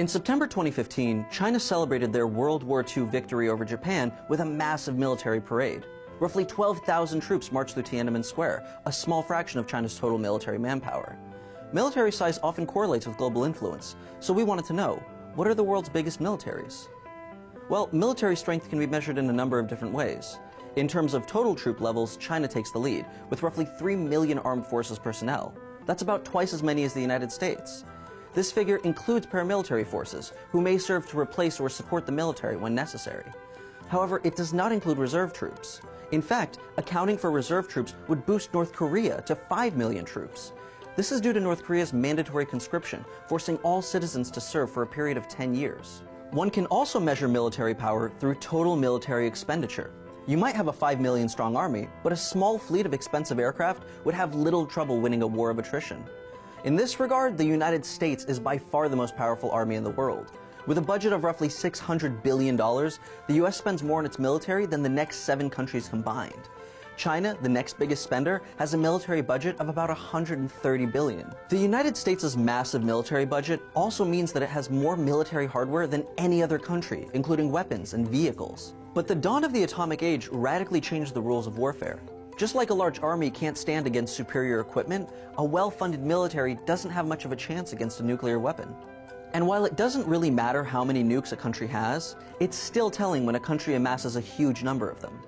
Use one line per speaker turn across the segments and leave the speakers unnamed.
In September 2015, China celebrated their World War II victory over Japan with a massive military parade. Roughly 12,000 troops marched through Tiananmen Square, a small fraction of China's total military manpower. Military size often correlates with global influence, so we wanted to know, what are the world's biggest militaries? Well, military strength can be measured in a number of different ways. In terms of total troop levels, China takes the lead, with roughly 3 million armed forces personnel. That's about twice as many as the United States. This figure includes paramilitary forces, who may serve to replace or support the military when necessary. However, it does not include reserve troops. In fact, accounting for reserve troops would boost North Korea to 5 million troops. This is due to North Korea's mandatory conscription, forcing all citizens to serve for a period of 10 years. One can also measure military power through total military expenditure. You might have a 5 million strong army, but a small fleet of expensive aircraft would have little trouble winning a war of attrition. In this regard, the United States is by far the most powerful army in the world. With a budget of roughly $600 billion, the US spends more on its military than the next 7 countries combined. China, the next biggest spender, has a military budget of about $130 billion. The United States' massive military budget also means that it has more military hardware than any other country, including weapons and vehicles. But the dawn of the atomic age radically changed the rules of warfare. Just like a large army can't stand against superior equipment, a well-funded military doesn't have much of a chance against a nuclear weapon. And while it doesn't really matter how many nukes a country has, it's still telling when a country amasses a huge number of them.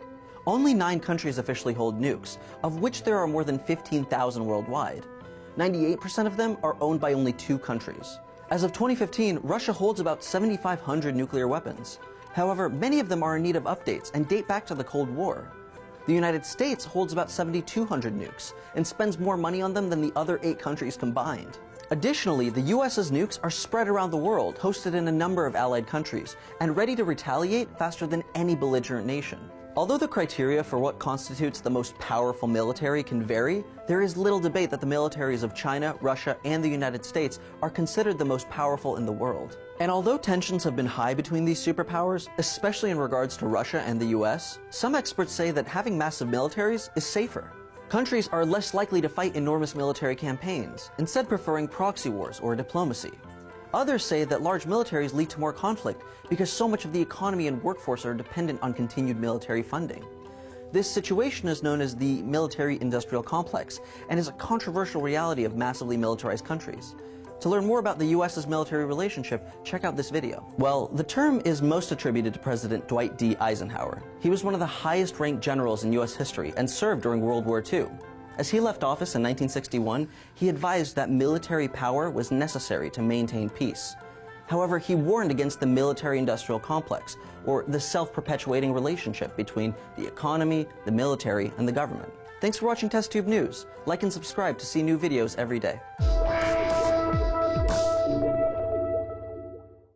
Only 9 countries officially hold nukes, of which there are more than 15,000 worldwide. 98% of them are owned by only 2 countries. As of 2015, Russia holds about 7,500 nuclear weapons. However, many of them are in need of updates and date back to the Cold War. The United States holds about 7,200 nukes and spends more money on them than the other 8 countries combined. Additionally, the US's nukes are spread around the world, hosted in a number of allied countries, and ready to retaliate faster than any belligerent nation. Although the criteria for what constitutes the most powerful military can vary, there is little debate that the militaries of China, Russia, and the United States are considered the most powerful in the world. And although tensions have been high between these superpowers, especially in regards to Russia and the US, some experts say that having massive militaries is safer. Countries are less likely to fight enormous military campaigns, instead preferring proxy wars or diplomacy. Others say that large militaries lead to more conflict because so much of the economy and workforce are dependent on continued military funding. This situation is known as the military-industrial complex and is a controversial reality of massively militarized countries. To learn more about the US's military relationship, check out this video. Well, the term is most attributed to President Dwight D. Eisenhower. He was one of the highest-ranked generals in US history and served during World War II. As he left office in 1961, he advised that military power was necessary to maintain peace. However, he warned against the military-industrial complex, or the self-perpetuating relationship between the economy, the military, and the government. Thanks for watching TestTube News. Like and subscribe to see new videos every day.